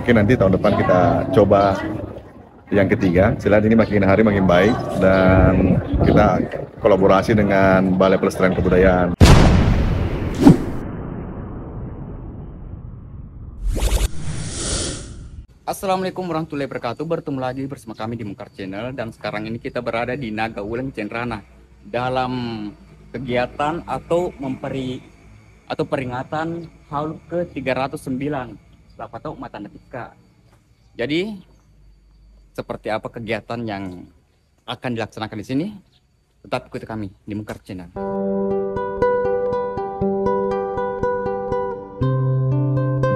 mungkin nanti tahun depan kita coba yang ketiga. Silat ini makin hari makin baik dan kita kolaborasi dengan Balai Pelestarian Kebudayaan. Assalamualaikum warahmatullahi wabarakatuh. Bertemu lagi bersama kami di Mungkar Channel, dan sekarang ini kita berada di Naga Wulang Cenrana dalam kegiatan atau peringatan HAUL ke-309 Lapatau Matanatika. Jadi seperti apa kegiatan yang akan dilaksanakan di sini? Tetap ikuti kami di Mungkar Channel.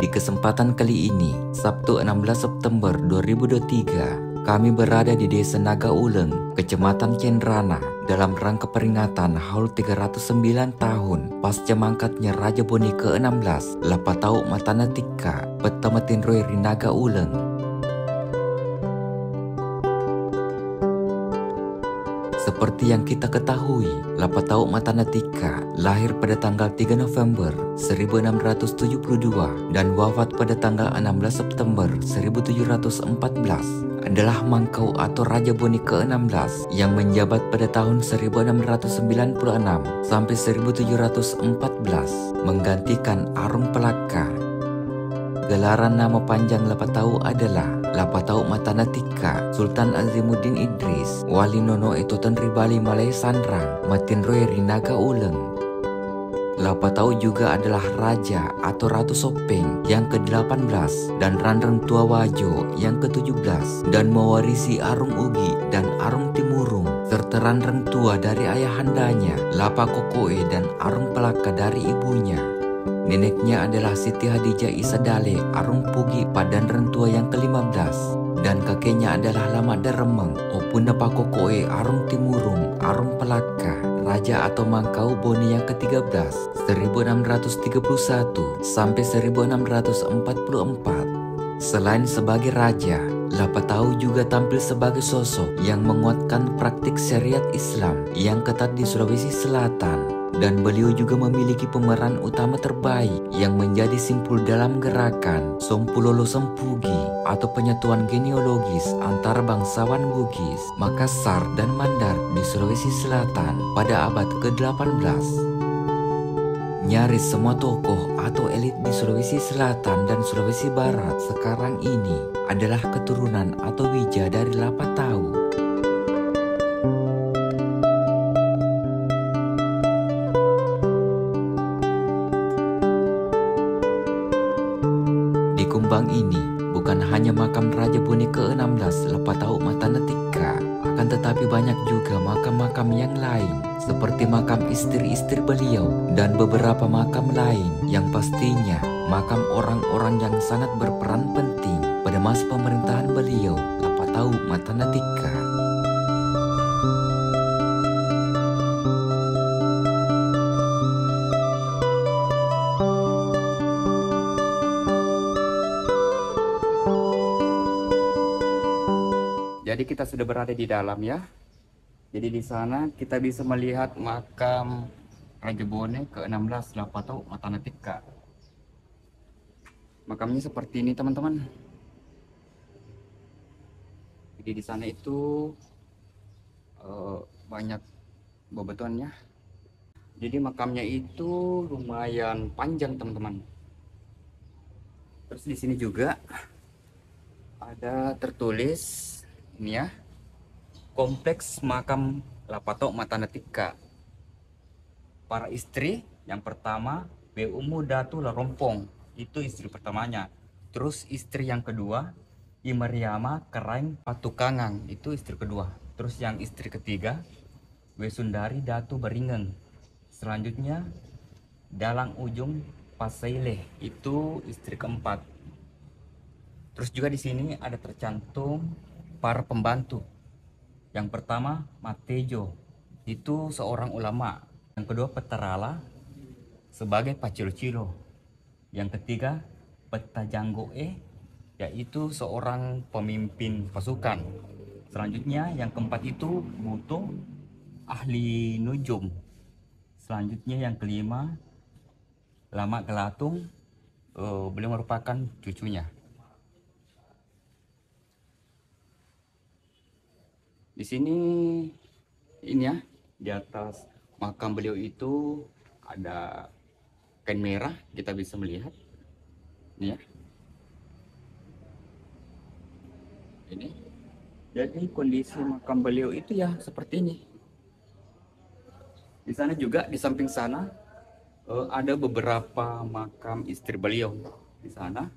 Di kesempatan kali ini, Sabtu 16 September 2023, kami berada di Desa Naga Uleng, Kecamatan Cenrana, dalam rangka peringatan HAUL 309 tahun pasca mangkatnya Raja Boni ke-16 Lapatau Matanatika Petamatin Roy Naga Uleng. Seperti yang kita ketahui, Lapatau Matanatika lahir pada tanggal 3 November 1672 dan wafat pada tanggal 16 September 1714 adalah mangkau atau Raja Boni ke-16 yang menjabat pada tahun 1696 sampai 1714 menggantikan Arung Pelaka. Gelaran nama panjang Lapatau adalah Lapatau Matanatika Sultan Azimuddin Idris Wali Nono Etotan Ribali Malay Sandrang Matin Roy Rinaga Uleng. Lapatau juga adalah Raja atau Ratu Sopeng yang ke-18 dan Ranreng Tua Wajo yang ke-17 dan mewarisi Arung Ugi dan Arung Timurung serta Ranreng Tua dari ayahandanya Lapa Kokoe dan Arung Pelaka dari ibunya. Neneknya adalah Siti Hadijah Isadale Arung Pugi Padan Rentua yang ke-15 dan kakeknya adalah Lama Daremeng Opunda Pakokoe Arung Timurung Arung Pelaka Raja atau Mangkau Boni yang ke-13 1631 sampai 1644. Selain sebagai raja, Lapatau juga tampil sebagai sosok yang menguatkan praktik syariat Islam yang ketat di Sulawesi Selatan. Dan beliau juga memiliki pemeran utama terbaik yang menjadi simpul dalam gerakan Sompulolo Sempugi atau penyatuan genealogis antara bangsawan Bugis, Makassar, dan Mandar di Sulawesi Selatan pada abad ke-18. Nyaris semua tokoh atau elit di Sulawesi Selatan dan Sulawesi Barat sekarang ini adalah keturunan atau wija dari Lapatau. Di Kumbang ini bukan hanya makam Raja Boni ke-16 Lapatau Matanatika, akan tetapi banyak juga makam-makam yang lain seperti makam istri-istri beliau dan beberapa makam lain yang pastinya makam orang-orang yang sangat berperan penting pada masa pemerintahan beliau Lapatau Matanatika. Jadi kita sudah berada di dalam ya. Jadi di sana kita bisa melihat makam Raja Boni ke-16 Lapatau Matanatika. Makamnya seperti ini teman-teman. Jadi di sana itu banyak bebatuannya. Jadi makamnya itu lumayan panjang teman-teman. Terus di sini juga ada tertulis ini ya, kompleks makam Lapatau Matanatika. Para istri yang pertama Beumu Datu Larompong, itu istri pertamanya. Terus istri yang kedua Imariama Keraing Patukangang, itu istri kedua. Terus yang istri ketiga Wesundari Datu Beringeng. Selanjutnya Dalang Ujung Pasaileh, itu istri keempat. Terus juga di sini ada tercantum para pembantu. Yang pertama Matejo, itu seorang ulama. Yang kedua Petarala sebagai Pacilo-cilo. Yang ketiga Petajanggoe, yaitu seorang pemimpin pasukan. Selanjutnya yang keempat itu Buto, ahli nujum. Selanjutnya yang kelima Lama Gelatung, beliau merupakan cucunya. Di sini ini ya, di atas makam beliau itu ada kain merah, kita bisa melihat. Ini ya. Ini. Jadi kondisi makam beliau itu ya seperti ini. Di sana juga, di samping sana ada beberapa makam istri beliau. Di sana,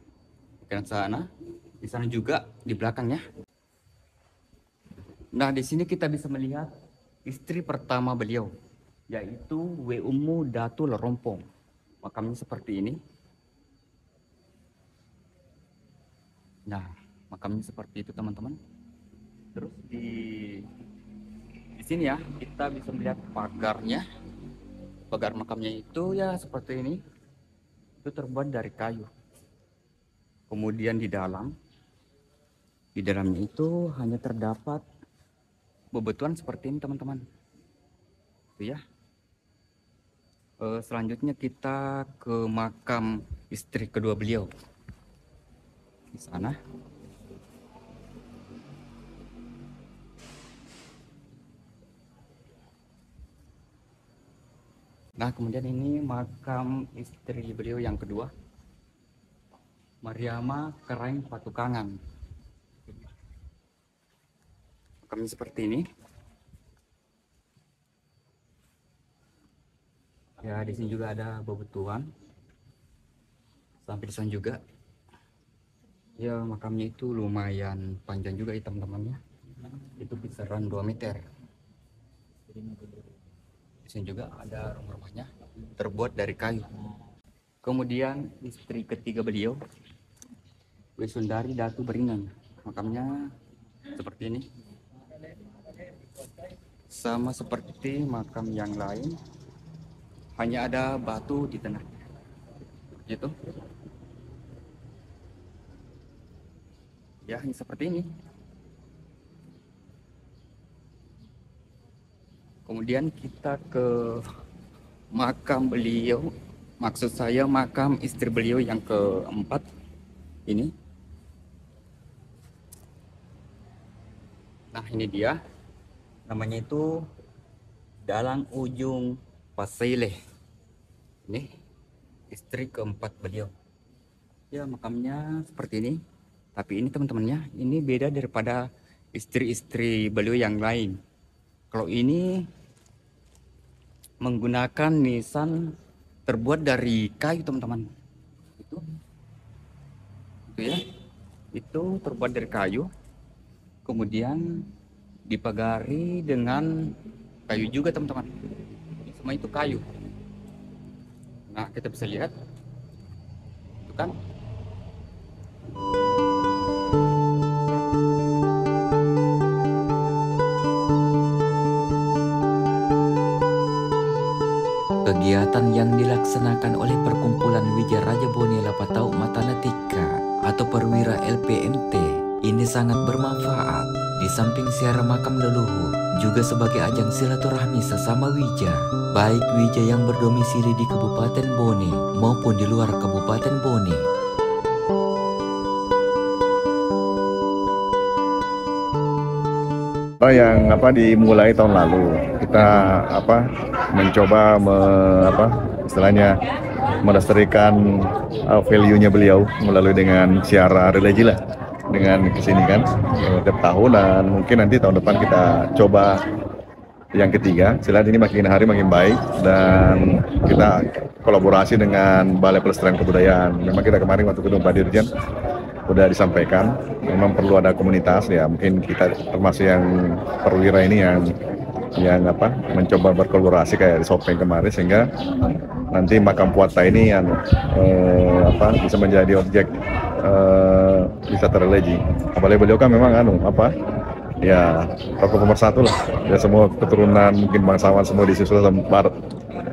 di sana juga di belakangnya. Nah, di sini kita bisa melihat istri pertama beliau, yaitu Wumu Datu Lerompong. Makamnya seperti ini. Nah, makamnya seperti itu teman-teman. Terus di sini ya, kita bisa melihat pagarnya. Pagar makamnya itu ya seperti ini. Itu terbuat dari kayu. Kemudian di dalamnya itu hanya terdapat bebatuan seperti ini teman-teman. Itu ya. Selanjutnya kita ke makam istri kedua beliau. Di sana. Nah, kemudian ini makam istri beliau yang kedua, Mariama Kereng Patukangan. Makamnya seperti ini. Ya, di sini juga ada bebatuan. Sampai di sana juga. Ya, makamnya itu lumayan panjang juga ya teman-teman ya. Itu kisaran 2 meter. Di sini juga ada rumah-rumahnya terbuat dari kayu. Kemudian istri ketiga beliau, Wesundari Datu Beringan. Makamnya seperti ini. Sama seperti makam yang lain, hanya ada batu di tengah. Gitu. Ya, ini seperti ini. Kemudian kita ke makam beliau, maksud saya makam istri beliau yang keempat ini. Nah, ini dia, namanya itu Dalang Ujung Pasaileh. Ini istri keempat beliau. Ya, makamnya seperti ini. Tapi ini teman-temannya, ini beda daripada istri-istri beliau yang lain. Kalau ini menggunakan nisan terbuat dari kayu teman-teman. Itu ya, itu terbuat dari kayu, kemudian dipagari dengan kayu juga teman-teman. Semua itu kayu. Nah, kita bisa lihat, itu kan. Kegiatan yang dilaksanakan oleh Perkumpulan Wija Raja Bone Lapatau Matanatika atau Perwira LPMT ini sangat bermanfaat. Di samping ziarah makam leluhur, juga sebagai ajang silaturahmi sesama Wija, baik Wija yang berdomisili di Kabupaten Bone maupun di luar Kabupaten Bone. Yang dimulai tahun lalu, kita mencoba istilahnya melestarikan value-nya beliau melalui dengan siara religi lah, dengan kesini kan tiap tahun, dan mungkin nanti tahun depan kita coba yang ketiga. Silat ini makin hari makin baik, dan kita kolaborasi dengan Balai Pelestarian Kebudayaan. Memang kita kemarin waktu gedung Pak Dirjen udah disampaikan, memang perlu ada komunitas ya. Mungkin kita termasuk yang perwira ini yang mencoba berkolaborasi kayak di Sopeng kemarin, sehingga nanti makam Puata ini yang bisa menjadi objek wisata religi. Apalagi beliau kan memang ya tokoh nomor 1 lah. Ya, semua keturunan mungkin bangsawan semua di Sulawesi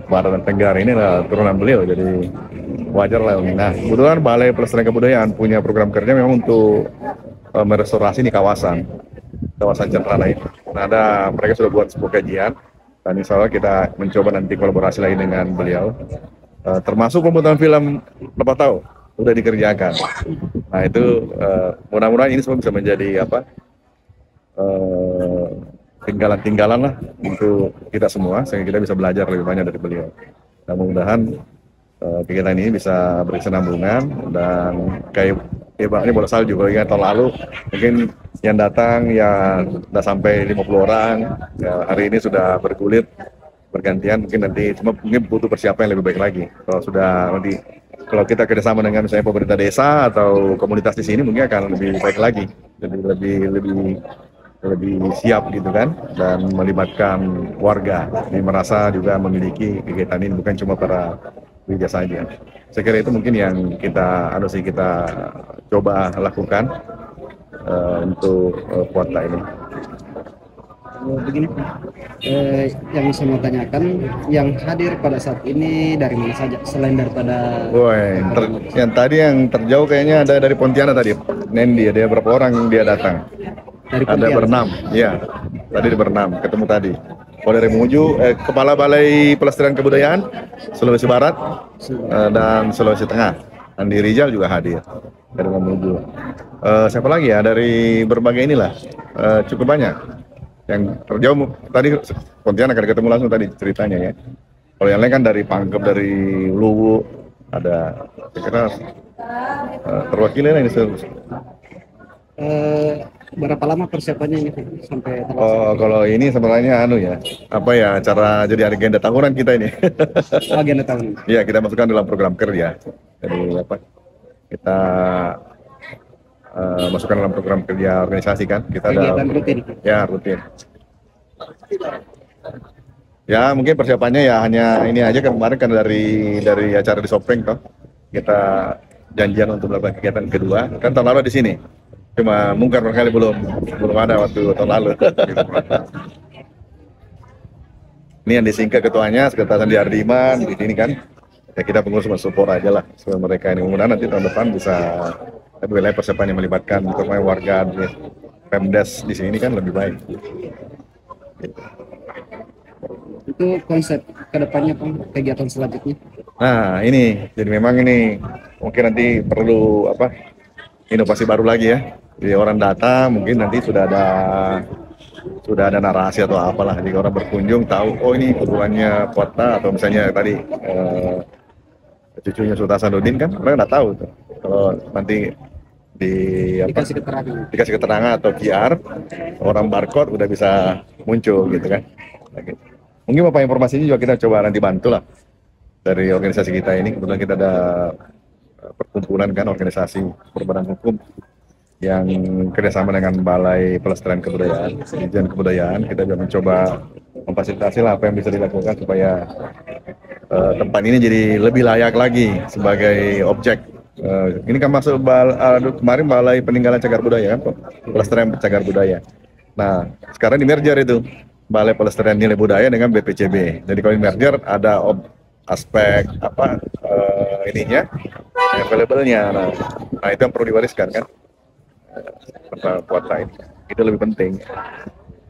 Barat dan Tenggara ini adalah turunan beliau, jadi wajar lah. Nah, kebetulan Balai Pelestarian Kebudayaan punya program kerja memang untuk merestorasi di kawasan Cendana ini. Nah, mereka sudah buat sebuah kajian, dan insya Allah kita mencoba nanti kolaborasi lagi dengan beliau, termasuk pembuatan film Lepatau udah dikerjakan. Nah, itu mudah-mudahan ini semua bisa menjadi tinggalan-tinggalan lah untuk kita semua sehingga kita bisa belajar lebih banyak dari beliau. Dan mudah-mudahan kegiatan ini bisa berkesinambungan dan kayak ini bola salju kalau ingat tahun lalu mungkin yang datang ya udah sampai 50 orang ya, hari ini sudah bergulir bergantian mungkin nanti cuma mungkin butuh persiapan yang lebih baik lagi kalau kita kerjasama dengan misalnya pemerintah desa atau komunitas di sini mungkin akan lebih baik lagi jadi lebih siap gitu kan dan melibatkan warga jadi merasa juga memiliki kegiatan ini bukan cuma para Wija saja. Saya kira itu mungkin yang kita coba lakukan untuk kuota ini. Begini, yang saya mau tanyakan, yang hadir pada saat ini dari mana saja selain daripada? Yang terjauh kayaknya ada dari Pontianak tadi, Nendi. Ada berapa orang dia datang? Dari ada berenam, ya. Tadi berenam, ketemu tadi. Kalau dari Mamuju, Kepala Balai Pelestarian Kebudayaan Sulawesi Barat dan Sulawesi Tengah, Andi Rizal juga hadir dari Mamuju. Siapa lagi ya dari berbagai inilah, cukup banyak. Yang terjauh tadi Pontianak ada ketemu langsung tadi ceritanya ya. Kalau yang lain kan dari Pangkep, dari Luwu ada. Saya kira terwakili lah ini. Berapa lama persiapannya ini sampai terlaksana? Oh, kalau ini sebenarnya acara jadi agenda tahunan kita ini. Agenda tahunan. Iya, kita masukkan dalam program kerja. Jadi kita masukkan dalam program kerja organisasi kan. Kita kegiatan rutin. Ya, rutin. Ya, mungkin persiapannya ya hanya ini aja kemarin kan dari acara di Sopeng toh. Kita janjian untuk melakukan kegiatan kedua. Kan tahun lalu di sini. Cuma mungkin barangkali belum ada waktu tahun lalu. Ini yang disingkat ketuanya Sekretaris Andi Ardiman di sini kan. Ya kita pengurus support aja lah supaya mereka ini mudah-mudahan nanti tahun depan bisa wilayah persiapan yang melibatkan terutama warga di Pemdes di sini kan lebih baik. Itu konsep kedepannya kegiatan selanjutnya. Nah ini jadi memang ini mungkin nanti perlu inovasi baru lagi ya. Jadi orang datang mungkin nanti sudah ada narasi atau apalah, jadi orang berkunjung tahu oh ini kebutuhannya kota atau misalnya tadi cucunya Sultan Hasanuddin kan mereka nggak tahu tuh. Kalau nanti dikasih keterangan atau QR orang barcode udah bisa muncul gitu kan. Mungkin Bapak informasinya juga kita coba nanti bantu lah dari organisasi kita ini. Kebetulan kita ada perkumpulan kan organisasi perubahan hukum yang kerjasama dengan Balai Pelestarian Kebudayaan, Dirjen Kebudayaan. Kita juga mencoba memfasilitasi lah apa yang bisa dilakukan supaya tempat ini jadi lebih layak lagi sebagai objek. Ini kan masuk kemarin Balai Peninggalan Cagar Budaya kan, Pelestarian Cagar Budaya. Nah sekarang di merger itu Balai Pelestarian Nilai Budaya dengan BPCB. Jadi kalau di merger ada aspek ininya, available-nya. Nah itu yang perlu diwariskan kan. Kuota ini itu lebih penting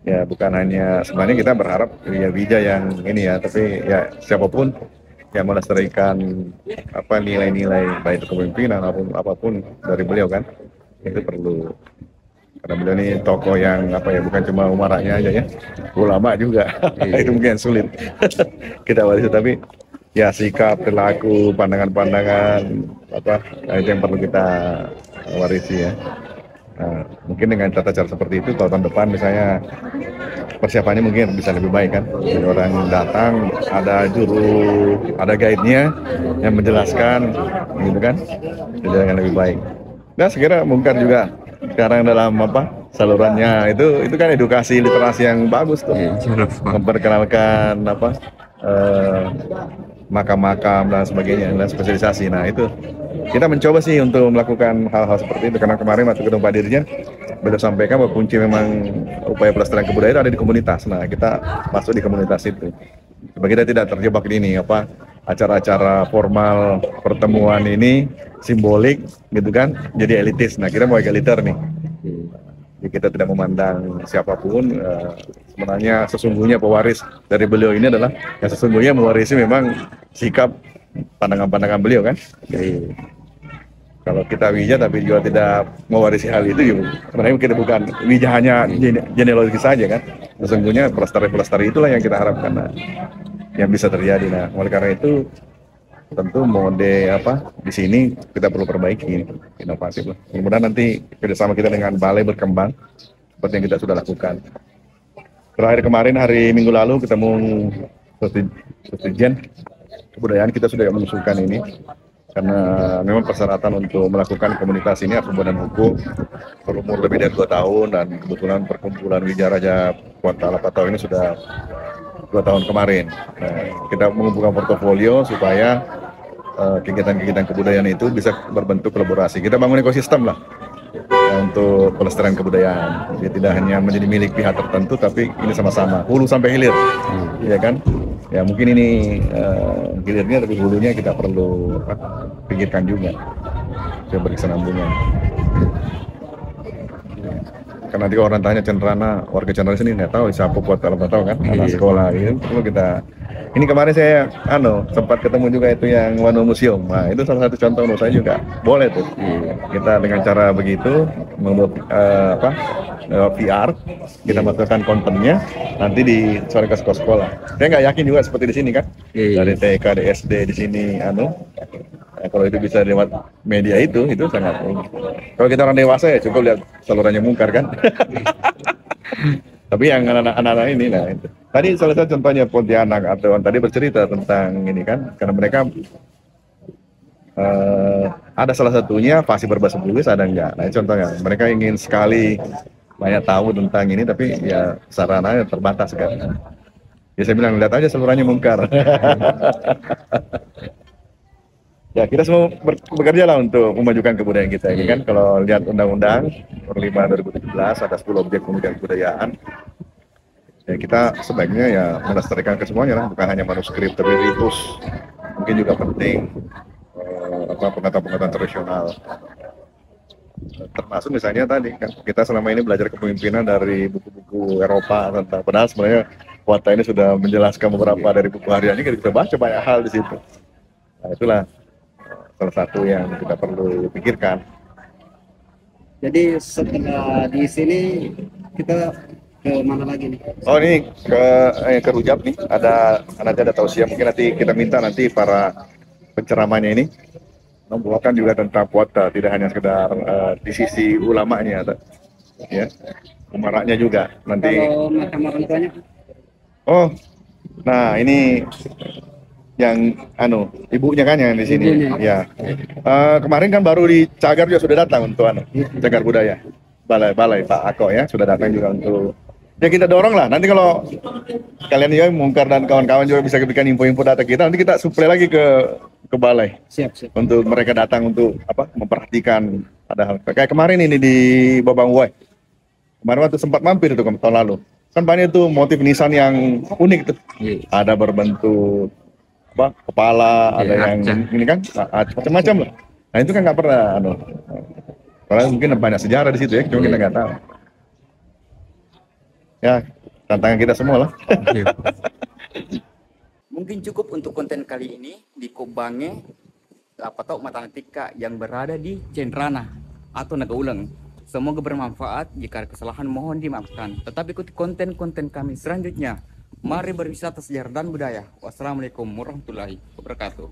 ya, bukan hanya sebenarnya kita berharap ya Wija yang ini ya, tapi ya siapapun yang melestarikan nilai-nilai baik itu kepemimpinan apapun dari beliau kan itu perlu, karena beliau ini tokoh yang bukan cuma umaranya aja ya, ulama juga. Itu mungkin sulit kita warisi, tapi ya sikap, perilaku, pandangan-pandangan itu yang perlu kita warisi ya. Nah, mungkin dengan tata cara seperti itu tahun depan misalnya persiapannya mungkin bisa lebih baik kan. Jadi orang datang ada guide-nya yang menjelaskan gitu kan. Jadi yang lebih baik. Nah, sekira mungkin juga sekarang dalam salurannya itu kan edukasi literasi yang bagus tuh. Memperkenalkan makam-makam dan sebagainya dan spesialisasi. Nah, itu kita mencoba sih untuk melakukan hal-hal seperti itu, karena kemarin waktu ketemu Pak Dirjen beliau sampaikan bahwa kunci memang upaya pelestarian kebudayaan ada di komunitas. Nah kita masuk di komunitas itu supaya kita tidak terjebak di ini acara-acara formal pertemuan ini simbolik gitu kan, jadi elitis. Nah kita mau egaliter nih, jadi kita tidak memandang siapapun. Sebenarnya sesungguhnya pewaris dari beliau ini adalah yang sesungguhnya mewarisi memang sikap pandangan-pandangan beliau kan. Jadi Kalau kita wija tapi juga tidak mewarisi hal itu, ya sebenarnya kita bukan wija hanya genealogis saja kan. Sesungguhnya pelestari itulah yang kita harapkan, nah, yang bisa terjadi. Nah, oleh karena itu tentu mode di sini kita perlu perbaiki, inovatif lah. Kemudian nanti kerjasama kita dengan balai berkembang seperti yang kita sudah lakukan. Terakhir kemarin hari Minggu lalu ketemu Dirjen Kebudayaan, kita sudah mengusulkan ini karena memang persyaratan untuk melakukan komunitas ini harus berbadan hukum berumur lebih dari 2 tahun, dan kebetulan perkumpulan Wijaraja Kuartal Lapatau ini sudah 2 tahun kemarin. Nah, kita mengumpulkan portofolio supaya kegiatan-kegiatan kebudayaan itu bisa berbentuk kolaborasi. Kita bangun ekosistem lah untuk pelestarian kebudayaan. Jadi tidak hanya menjadi milik pihak tertentu, tapi ini sama-sama hulu sampai hilir, ya kan? Ya mungkin ini hilirnya, tapi hulunya kita perlu pikirkan juga supaya berkesinambungan. Karena nanti orang tanya Cenrana, warga Cenrana sini nggak tahu siapa buat kalau nggak tahu kan, anak sekolah gitu. Perlu kita. Ini kemarin saya sempat ketemu juga itu yang Wano Museum. Nah itu salah satu contoh menurut saya juga boleh tuh. Kita dengan cara begitu membuat VR, kita masukkan kontennya, nanti disesuaikan ke sekolah-sekolah. Saya nggak yakin juga seperti di sini kan, dari TK, dari SD di sini kalau itu bisa lewat media itu sangat. Kalau kita orang dewasa ya cukup lihat salurannya Mungkar kan. Tapi yang anak-anak ini, nah itu. Tadi salah satu contohnya Pontianak atau tadi bercerita tentang ini kan, karena mereka ada salah satunya fasih berbahasa Bugis, ada enggak. Nah contohnya mereka ingin sekali banyak tahu tentang ini, tapi ya sarananya terbatas kan. Ya saya bilang lihat aja salurannya Mungkar. Ya kita semua bekerja lah untuk memajukan kebudayaan kita ini kan. Kalau lihat Undang-Undang Nomor 5 2017 ada 10 objek pemujaan kebudayaan. Ya kita sebaiknya ya melestarikan ke semuanya lah, bukan hanya manuskrip tapi ritus. Mungkin juga penting pengetahuan tradisional. Termasuk misalnya tadi kan kita selama ini belajar kepemimpinan dari buku-buku Eropa tentang, padahal sebenarnya Kuarta ini sudah menjelaskan beberapa dari buku hariannya, kita bisa baca banyak hal di situ. Nah itulah salah satu yang kita perlu pikirkan. Jadi setelah di sini kita ke mana lagi nih? Oh ini ke Rujab nih, nanti ada tausiah, mungkin nanti kita minta nanti para penceramahnya ini membawakan juga tentang puasa, tidak hanya sekedar di sisi ulamanya, ya, umaraknya juga nanti. Kalau makam orang tuanya? Oh, nah ini yang ibunya kan yang di sini. Ya. Kemarin kan baru di Cagar juga sudah datang untuk Cagar Budaya. Balai Pak Ako ya sudah datang juga untuk. Ya kita dorong lah. Nanti kalau kalian juga Mungkar dan kawan-kawan juga bisa berikan info-info data kita, nanti kita suplai lagi ke balai. Siap. Untuk mereka datang untuk memperhatikan ada hal. Kayak kemarin ini di Babang Uwai. Kemarin waktu sempat mampir itu tahun lalu. Kan banyak itu motif nisan yang unik tuh. Ada berbentuk kepala, ada yang ini kan macam-macam lah. Nah itu kan nggak pernah karena mungkin banyak sejarah di situ ya, cuma kita nggak tahu. Ya tantangan kita semua lah. Mungkin cukup untuk konten kali ini di Kobange Matematika yang berada di Cenrana atau Nagauleng. Semoga bermanfaat. Jika ada kesalahan mohon dimaafkan. Tetap ikuti konten-konten kami selanjutnya. Mari berwisata sejarah dan budaya. Wassalamualaikum warahmatullahi wabarakatuh.